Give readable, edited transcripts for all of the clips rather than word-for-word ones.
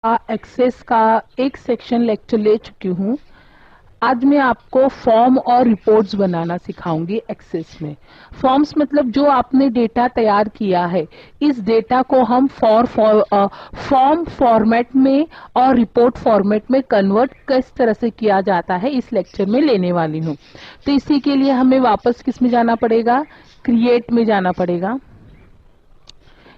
Access का एक section lecture ले चुकी हूँ। आज मैं आपको फॉर्म और रिपोर्ट्स बनाना सिखाऊंगी एक्सेस में। फॉर्म्स मतलब जो आपने डेटा तैयार किया है, इस डेटा को हम फॉर्म फॉर्मेट में और रिपोर्ट फॉर्मेट में कन्वर्ट किस तरह से किया जाता है इस लेक्चर में लेने वाली हूँ। तो इसी के लिए हमें वापस किस में जाना पड़ेगा, क्रिएट में जाना पड़ेगा।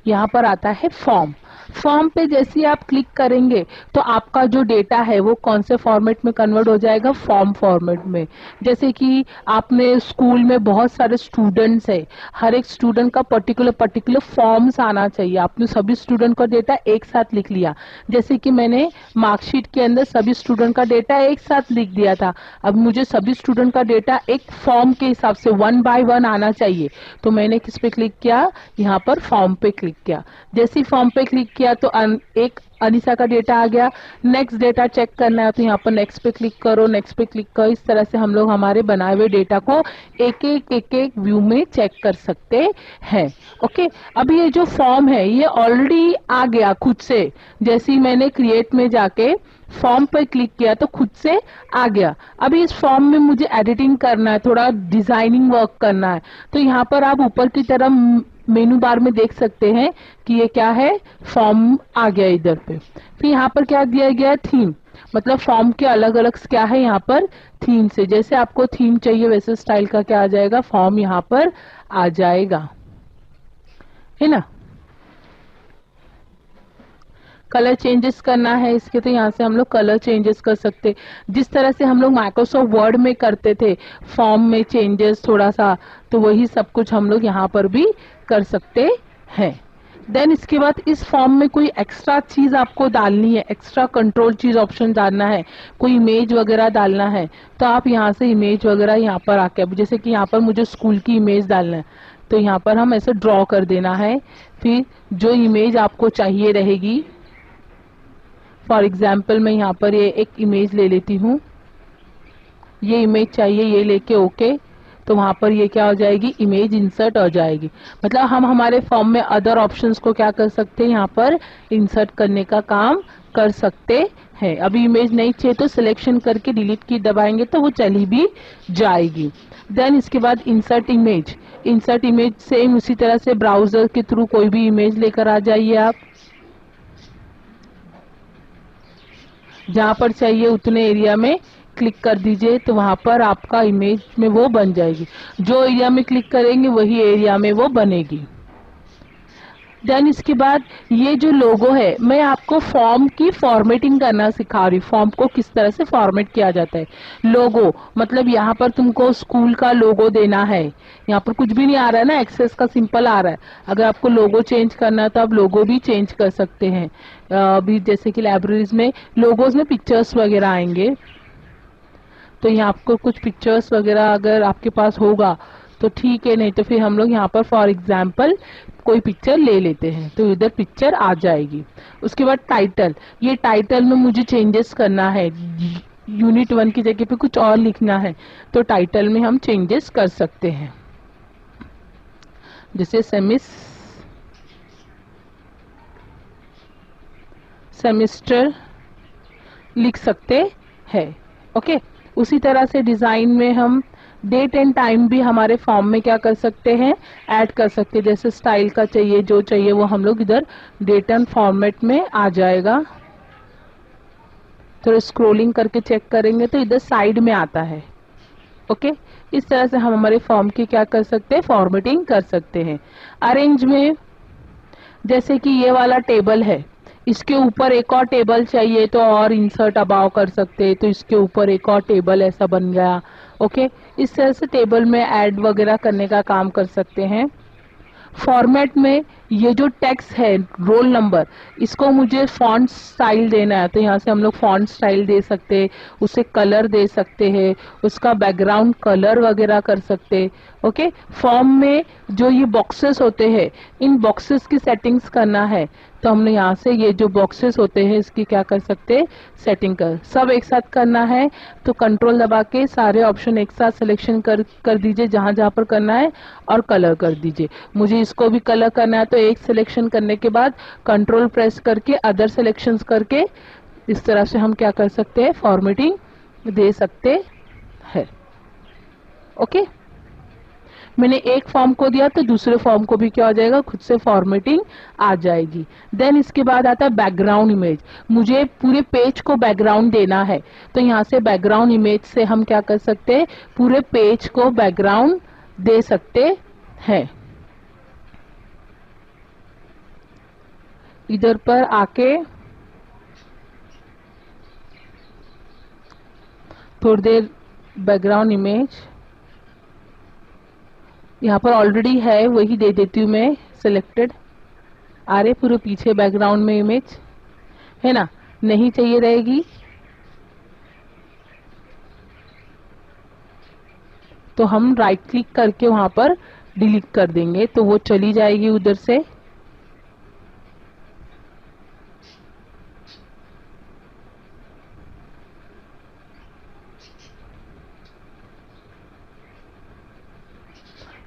यहाँ पर आता है फॉर्म। फॉर्म पे जैसे आप क्लिक करेंगे तो आपका जो डेटा है वो कौन से फॉर्मेट में कन्वर्ट हो जाएगा, फॉर्म फॉर्मेट में। जैसे कि आपने स्कूल में बहुत सारे स्टूडेंट्स है, हर एक स्टूडेंट का पर्टिकुलर फॉर्म्स आना चाहिए। आपने सभी स्टूडेंट का डेटा एक साथ लिख लिया, जैसे कि मैंने मार्कशीट के अंदर सभी स्टूडेंट का डेटा एक साथ लिख दिया था। अब मुझे सभी स्टूडेंट का डेटा एक फॉर्म के हिसाब से 1 बाय 1 आना चाहिए, तो मैंने किस पे क्लिक किया, यहाँ पर फॉर्म पे क्लिक किया। जैसे ही फॉर्म पे क्लिक किया तो एक अनीसा का डेटा आ गया। नेक्स्ट डेटा चेक करना है तो यहाँ पर नेक्स्ट पे क्लिक करो, नेक्स्ट पे क्लिक करो। इस तरह से हम लोग हमारे बनाए हुए डेटा को एक एक व्यू में चेक कर सकते हैं। ओके, अभी ये जो फॉर्म है ये ऑलरेडी आ गया खुद से। जैसे ही मैंने क्रिएट में जाके फॉर्म पर क्लिक किया तो खुद से आ गया। अभी इस फॉर्म में मुझे एडिटिंग करना है, थोड़ा डिजाइनिंग वर्क करना है, तो यहाँ पर आप ऊपर की तरफ मेनू बार में देख सकते हैं कि ये क्या है, फॉर्म आ गया इधर पे। फिर यहाँ पर क्या दिया गया है, थीम। मतलब फॉर्म के अलग अलग क्या है यहाँ पर, थीम से। जैसे आपको थीम चाहिए वैसे स्टाइल का क्या आ जाएगा, फॉर्म यहाँ पर आ जाएगा, है ना। कलर चेंजेस करना है इसके तो यहाँ से हम लोग कलर चेंजेस कर सकते, जिस तरह से हम लोग माइक्रोसॉफ्ट वर्ड में करते थे फॉर्म में चेंजेस थोड़ा सा, तो वही सब कुछ हम लोग यहाँ पर भी कर सकते हैं। देन इसके बाद इस फॉर्म में कोई एक्स्ट्रा चीज आपको डालनी है, एक्स्ट्रा कंट्रोल चीज ऑप्शन डालना है, कोई इमेज वगैरह डालना है, तो आप यहाँ से इमेज वगैरह यहाँ पर आके, अब जैसे कि यहाँ पर मुझे स्कूल की इमेज डालना है तो यहाँ पर हम ऐसे ड्रॉ कर देना है। फिर जो इमेज आपको चाहिए रहेगी, फॉर एग्जाम्पल मैं यहाँ पर ये एक इमेज ले लेती हूँ, ये इमेज चाहिए, ये लेके ओके, तो वहां पर ये क्या हो जाएगी, इमेज इंसर्ट हो जाएगी। मतलब हम हमारे फॉर्म में अदर ऑप्शंस को क्या कर सकते हैं, यहाँ पर इंसर्ट करने का काम कर सकते हैं। अभी इमेज नहीं चाहिए तो सिलेक्शन करके डिलीट की दबाएंगे तो वो चली भी जाएगी। देन इसके बाद insert image. Insert image same उसी तरह से ब्राउजर के थ्रू कोई भी इमेज लेकर आ जाइए आप, जहां पर चाहिए उतने एरिया में क्लिक कर दीजिए तो वहां पर आपका इमेज में वो बन जाएगी। जो एरिया में क्लिक करेंगे वही एरिया में वो बनेगी। देन इसके बाद ये जो लोगो है, मैं आपको फॉर्म की फॉर्मेटिंग करना सिखा रही हूँ, फॉर्म को किस तरह से फॉर्मेट किया जाता है। लोगो मतलब यहाँ पर तुमको स्कूल का लोगो देना है, यहाँ पर कुछ भी नहीं आ रहा है ना, एक्सेस का सिंपल आ रहा है। अगर आपको लोगो चेंज करना है तो आप लोगो भी चेंज कर सकते हैं। अभी जैसे कि लाइब्रेरीज में लोगोज में पिक्चर्स वगैरह आएंगे, तो यहाँ आपको कुछ पिक्चर्स वगैरह अगर आपके पास होगा तो ठीक है, नहीं तो फिर हम लोग यहाँ पर फॉर एग्जाम्पल कोई पिक्चर ले लेते हैं तो इधर पिक्चर आ जाएगी। उसके बाद टाइटल, ये टाइटल में मुझे चेंजेस करना है, यूनिट 1 की जगह पे कुछ और लिखना है तो टाइटल में हम चेंजेस कर सकते हैं। जैसे सेमिस्टर लिख सकते हैं। ओके, उसी तरह से डिजाइन में हम डेट एंड टाइम भी हमारे फॉर्म में क्या कर सकते हैं, ऐड कर सकते हैं। जैसे स्टाइल का चाहिए, जो चाहिए वो हम लोग इधर डेट एंड फॉर्मेट में आ जाएगा। तो स्क्रोलिंग करके चेक करेंगे तो इधर साइड में आता है। ओके, इस तरह से हम हमारे फॉर्म की क्या कर सकते हैं, फॉर्मेटिंग कर सकते हैं। अरेंज में जैसे कि ये वाला टेबल है, इसके ऊपर एक और टेबल चाहिए तो और इंसर्ट अबाव कर सकते हैं, तो इसके ऊपर एक और टेबल ऐसा बन गया। ओके, इस तरह से टेबल में ऐड वगैरह करने का काम कर सकते हैं। फॉर्मेट में ये जो टेक्स्ट है, रोल नंबर, इसको मुझे फॉन्ट स्टाइल देना है तो यहाँ से हम लोग फॉन्ट स्टाइल दे सकते हैं, उसे कलर दे सकते हैं, उसका बैकग्राउंड कलर वगैरह कर सकते हैं। ओके, फॉर्म में जो ये बॉक्सेस होते हैं, इन बॉक्सेस की सेटिंग्स करना है तो हमने यहाँ से ये जो बॉक्सेस होते हैं इसकी क्या कर सकते हैं, सेटिंग कर, सब एक साथ करना है तो कंट्रोल दबा के सारे ऑप्शन एक साथ सिलेक्शन कर दीजिए जहां जहां पर करना है और कलर कर दीजिए। मुझे इसको भी कलर करना है तो एक सिलेक्शन करने के बाद कंट्रोल प्रेस करके अदर सिलेक्शंस करके इस तरह से हम क्या कर सकते हैं, फॉर्मेटिंग दे सकते हैं। ओके, मैंने एक फॉर्म को दिया तो दूसरे फॉर्म को भी क्या हो जाएगा, खुद से फॉर्मेटिंग आ जाएगी। देन इसके बाद आता है बैकग्राउंड इमेज। मुझे पूरे पेज को बैकग्राउंड देना है, तो यहाँ से बैकग्राउंड इमेज से हम क्या कर सकते हैं, पूरे पेज को बैकग्राउंड दे सकते हैं। इधर पर आके थोड़ी देर बैकग्राउंड इमेज यहाँ पर ऑलरेडी है, वही दे देती हूँ मैं सिलेक्टेड। आ रहे पूरे पीछे बैकग्राउंड में इमेज है ना, नहीं चाहिए रहेगी तो हम राइट क्लिक करके वहां पर डिलीट कर देंगे, तो वो चली जाएगी उधर से।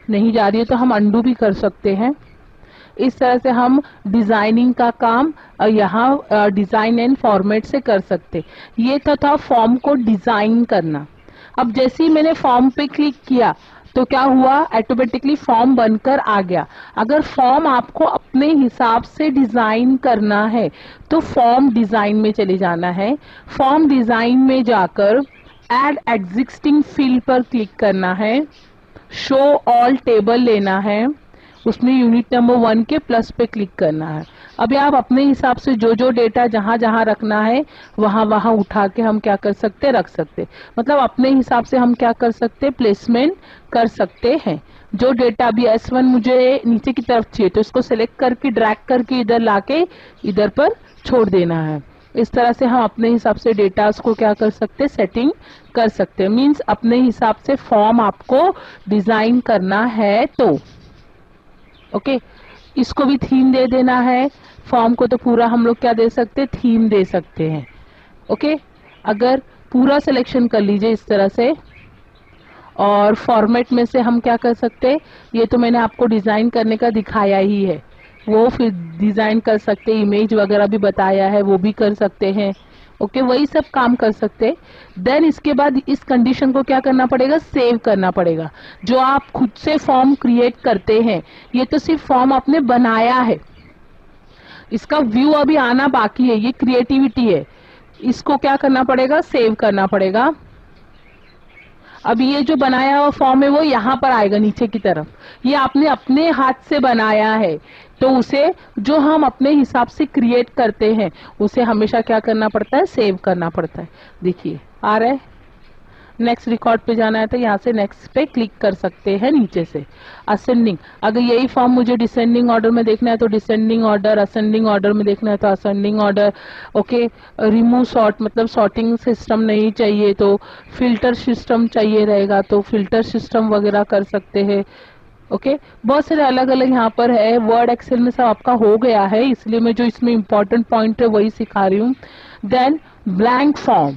नहीं जा रही है तो हम अंडू भी कर सकते हैं। इस तरह से हम डिजाइनिंग का काम यहाँ डिजाइन एंड फॉर्मेट से कर सकते। ये तो था फॉर्म को डिजाइन करना। अब जैसे ही मैंने फॉर्म पे क्लिक किया तो क्या हुआ, ऑटोमेटिकली फॉर्म बनकर आ गया। अगर फॉर्म आपको अपने हिसाब से डिजाइन करना है तो फॉर्म डिजाइन में चले जाना है। फॉर्म डिजाइन में जाकर ऐड एग्जिस्टिंग फील्ड पर क्लिक करना है, शो ऑल टेबल लेना है, उसमें यूनिट नंबर 1 के प्लस पे क्लिक करना है। अभी आप अपने हिसाब से जो जो डेटा जहां जहां रखना है वहां वहां उठा के हम क्या कर सकते, रख सकते। मतलब अपने हिसाब से हम क्या कर सकते, प्लेसमेंट कर सकते हैं। जो डेटा अभी S1 मुझे नीचे की तरफ चाहिए तो इसको सिलेक्ट करके ड्रैग करके इधर लाके इधर पर छोड़ देना है। इस तरह से हम अपने हिसाब से डेटा को क्या कर सकते, सेटिंग कर सकते हैं। मीन्स अपने हिसाब से फॉर्म आपको डिजाइन करना है तो ओके। इसको भी थीम दे देना है। फॉर्म को तो पूरा हम लोग क्या दे सकते, थीम दे सकते हैं। ओके, अगर पूरा सिलेक्शन कर लीजिए इस तरह से, और फॉर्मेट में से हम क्या कर सकते, ये तो मैंने आपको डिजाइन करने का दिखाया ही है, वो फिर डिजाइन कर सकते, इमेज वगैरह भी बताया है वो भी कर सकते हैं। ओके, वही सब काम कर सकते। देन इसके बाद इस कंडीशन को क्या करना पड़ेगा, सेव करना पड़ेगा। जो आप खुद से फॉर्म क्रिएट करते हैं, ये तो सिर्फ फॉर्म आपने बनाया है, इसका व्यू अभी आना बाकी है, ये क्रिएटिविटी है। इसको क्या करना पड़ेगा, सेव करना पड़ेगा। अभी ये जो बनाया हुआ फॉर्म है वो यहाँ पर आएगा नीचे की तरफ, ये आपने अपने हाथ से बनाया है, तो उसे जो हम अपने हिसाब से क्रिएट करते हैं उसे हमेशा क्या करना पड़ता है, सेव करना पड़ता है। देखिए आ रहा है। नेक्स्ट रिकॉर्ड पे जाना है तो यहाँ से नेक्स्ट पे क्लिक कर सकते हैं नीचे से। असेंडिंग, अगर यही फॉर्म मुझे डिसेंडिंग ऑर्डर में देखना है तो डिसेंडिंग ऑर्डर, असेंडिंग ऑर्डर में देखना है तो ascending order. Okay, remove sort मतलब सॉर्टिंग सिस्टम नहीं चाहिए तो फिल्टर सिस्टम चाहिए रहेगा तो फिल्टर सिस्टम वगैरह कर सकते हैं। ओके, बहुत सारे अलग अलग यहाँ पर है। वर्ड एक्सेल में सब आपका हो गया है, इसलिए मैं जो इसमें इंपॉर्टेंट पॉइंट है वही सिखा रही हूँ। Then blank form,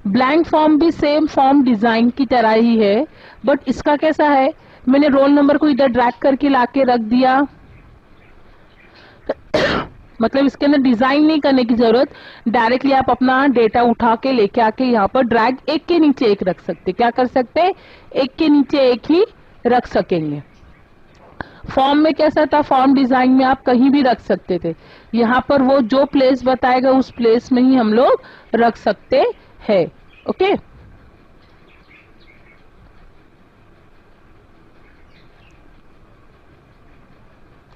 blank form भी सेम फॉर्म डिजाइन की तरह ही है, बट इसका कैसा है, मैंने रोल नंबर को इधर ड्रैग करके लाके रख दिया मतलब इसके अंदर डिजाइन नहीं करने की जरूरत, डायरेक्टली आप अपना डेटा उठा के लेके आके यहाँ पर ड्रैग एक के नीचे एक रख सकते। क्या कर सकते, एक के नीचे एक ही रख सकेंगे। फॉर्म में कैसा था, फॉर्म डिजाइन में आप कहीं भी रख सकते थे, यहाँ पर वो जो प्लेस बताएगा उस प्लेस में ही हम लोग रख सकते हैं। ओके,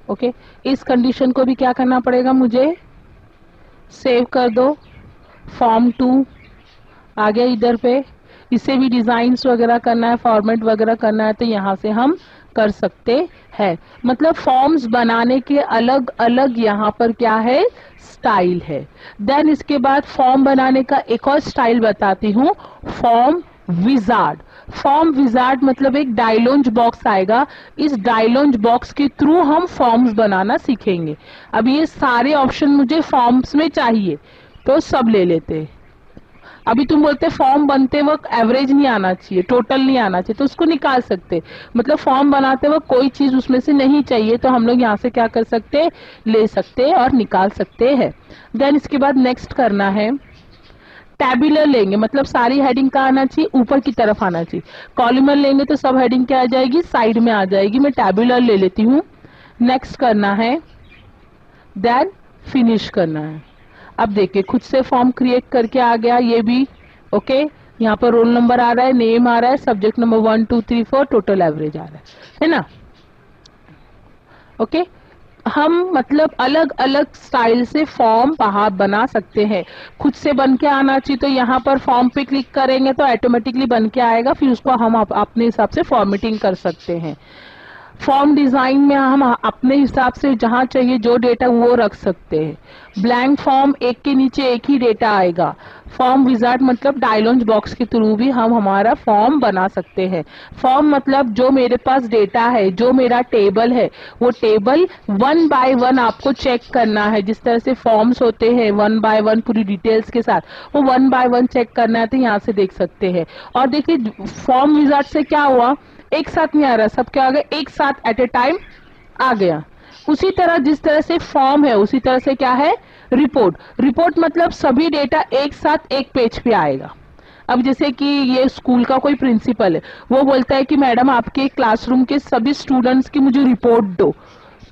ओके, इस कंडीशन को भी क्या करना पड़ेगा, मुझे सेव कर दो। फॉर्म 2 आ गया इधर पे, इसे भी डिजाइन्स वगैरह करना है, फॉर्मेट वगैरह करना है तो यहाँ से हम कर सकते हैं। मतलब फॉर्म्स बनाने के अलग अलग यहाँ पर क्या है, स्टाइल है। देन इसके बाद फॉर्म बनाने का एक और स्टाइल बताती हूँ, फॉर्म विजार्ड। फॉर्म विजार्ड मतलब एक डायलॉग बॉक्स आएगा, इस डायलॉग बॉक्स के थ्रू हम फॉर्म्स बनाना सीखेंगे। अब ये सारे ऑप्शन मुझे फॉर्म्स में चाहिए तो सब ले लेते हैं। अभी तुम बोलते फॉर्म बनते वक्त एवरेज नहीं आना चाहिए, टोटल नहीं आना चाहिए, तो उसको निकाल सकते, मतलब फॉर्म बनाते वक्त कोई चीज उसमें से नहीं चाहिए तो हम लोग यहाँ से क्या कर सकते, ले सकते और निकाल सकते हैं। देन इसके बाद नेक्स्ट करना है टैबुलर लेंगे, मतलब सारी हेडिंग का आना चाहिए, ऊपर की तरफ आना चाहिए। कॉलमर लेंगे तो सब हेडिंग क्या आ जाएगी, साइड में आ जाएगी। मैं टैबुलर ले लेती हूँ। नेक्स्ट करना है, देन फिनिश करना है। अब देखिए खुद से फॉर्म क्रिएट करके आ गया ये भी। ओके, यहाँ पर रोल नंबर आ रहा है, नेम आ रहा है, सब्जेक्ट नंबर 1 2 3 4, टोटल एवरेज आ रहा है ना। ओके, हम मतलब अलग अलग स्टाइल से फॉर्म बाहर बना सकते हैं। खुद से बन के आना चाहिए तो यहाँ पर फॉर्म पे क्लिक करेंगे तो ऑटोमेटिकली बन के आएगा, फिर उसको हम अपने हिसाब से फॉर्मेटिंग कर सकते हैं। फॉर्म डिजाइन में हम अपने हिसाब से जहां चाहिए जो डेटा वो रख सकते हैं। ब्लैंक फॉर्म, एक के नीचे एक ही डेटा आएगा। फॉर्म विजार्ड मतलब डायलॉग बॉक्स के थ्रू भी हम हमारा फॉर्म बना सकते हैं। फॉर्म मतलब जो मेरे पास डेटा है, जो मेरा टेबल है, वो टेबल 1 बाय 1 आपको चेक करना है। जिस तरह से फॉर्म्स होते हैं 1 बाय 1 पूरी डिटेल्स के साथ, वो 1 बाय 1 चेक करना है, तो यहाँ से देख सकते हैं। और देखिए फॉर्म विजार्ड से क्या हुआ, एक साथ नहीं आ रहा, सब क्या आ गया, एक साथ एट ए टाइम आ गया। उसी तरह जिस तरह से फॉर्म है उसी तरह से क्या है, रिपोर्ट। रिपोर्ट मतलब सभी डेटा एक साथ एक पेज पे आएगा। अब जैसे कि ये स्कूल का कोई प्रिंसिपल है, वो बोलता है कि मैडम आपके क्लासरूम के सभी स्टूडेंट्स की मुझे रिपोर्ट दो,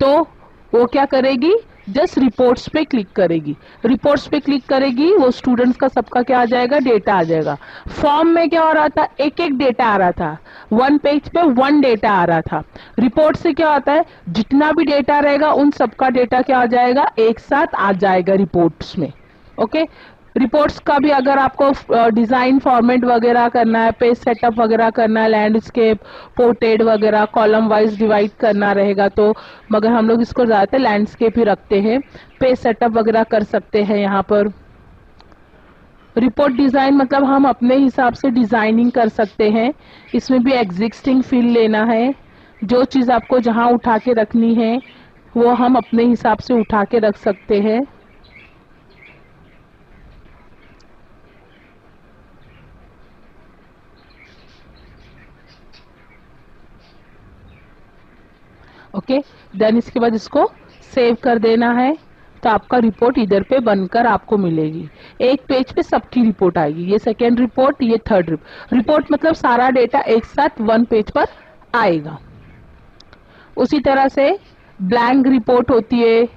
तो वो क्या करेगी, जस्ट रिपोर्ट्स पे क्लिक करेगी। रिपोर्ट्स पे क्लिक करेगी, वो स्टूडेंट्स का सबका क्या आ जाएगा, डेटा आ जाएगा। फॉर्म में क्या हो रहा था, एक एक डेटा आ रहा था, 1 पेज पे 1 डेटा आ रहा था। रिपोर्ट से क्या होता है, जितना भी डेटा रहेगा उन सबका डेटा क्या आ जाएगा, एक साथ आ जाएगा रिपोर्ट्स में। ओके, रिपोर्ट्स का भी अगर आपको डिजाइन फॉर्मेट वगैरह करना है, पेज सेटअप वगैरह करना है, लैंडस्केप, पोर्ट्रेट वगैरह कॉलम वाइज डिवाइड करना रहेगा तो, मगर हम लोग इसको ज्यादातर लैंडस्केप ही रखते हैं। पेज सेटअप वगैरह कर सकते हैं यहाँ पर। रिपोर्ट डिजाइन मतलब हम अपने हिसाब से डिजाइनिंग कर सकते हैं। इसमें भी एग्जिस्टिंग फील्ड लेना है, जो चीज आपको जहां उठा के रखनी है वो हम अपने हिसाब से उठा के रख सकते हैं। ओके, देन इसके बाद इसको सेव कर देना है, तो आपका रिपोर्ट इधर पे बनकर आपको मिलेगी। एक पेज पे सबकी रिपोर्ट आएगी, ये सेकेंड रिपोर्ट, ये थर्ड रिपोर्ट मतलब सारा डेटा एक साथ 1 पेज पर आएगा। उसी तरह से ब्लैंक रिपोर्ट होती है,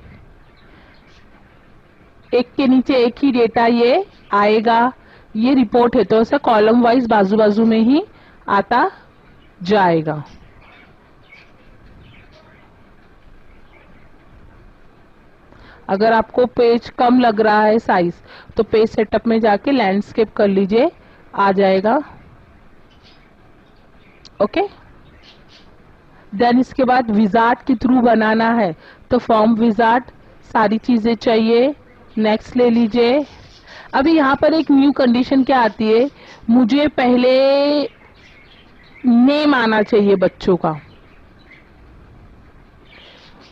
एक के नीचे एक ही डेटा ये आएगा। ये रिपोर्ट है तो ऐसा कॉलम वाइज बाजू बाजू में ही आता जाएगा। अगर आपको पेज कम लग रहा है साइज, तो पेज सेटअप में जाके लैंडस्केप कर लीजिए, आ जाएगा। ओके, देन इसके बाद विजार्ड के थ्रू बनाना है, तो फॉर्म विजार्ड सारी चीजें चाहिए। नेक्स्ट ले लीजिए। अभी यहाँ पर एक न्यू कंडीशन क्या आती है, मुझे पहले नेम आना चाहिए बच्चों का।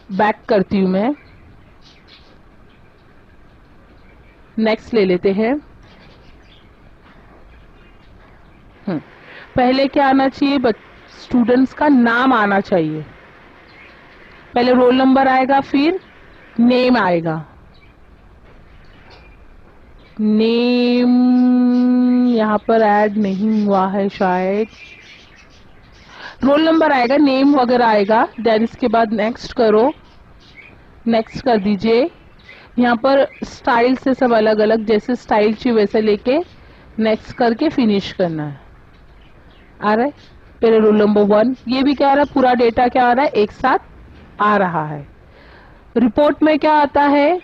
बैक करती हूं मैं, नेक्स्ट ले लेते हैं। पहले क्या आना चाहिए, स्टूडेंट्स का नाम आना चाहिए। पहले रोल नंबर आएगा, फिर नेम आएगा। नेम यहाँ पर ऐड नहीं हुआ है शायद, रोल नंबर आएगा, नेम वगैरह आएगा। देन इसके बाद नेक्स्ट करो, नेक्स्ट कर दीजिए। यहाँ पर स्टाइल से सब अलग अलग, जैसे स्टाइल चाहिए वैसे लेके नेक्स्ट करके फिनिश करना है। आ रहा है पहले रोल नंबर 1, ये भी क्या आ रहा है, पूरा डेटा क्या आ रहा है, एक साथ आ रहा है। रिपोर्ट में क्या आता है,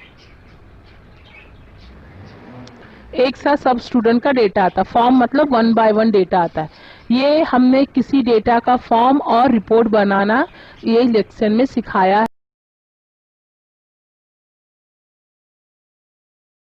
एक साथ सब स्टूडेंट का डेटा आता है। फॉर्म मतलब 1 बाय 1 डेटा आता है। ये हमने किसी डेटा का फॉर्म और रिपोर्ट बनाना ये लेक्चर में सिखाया है।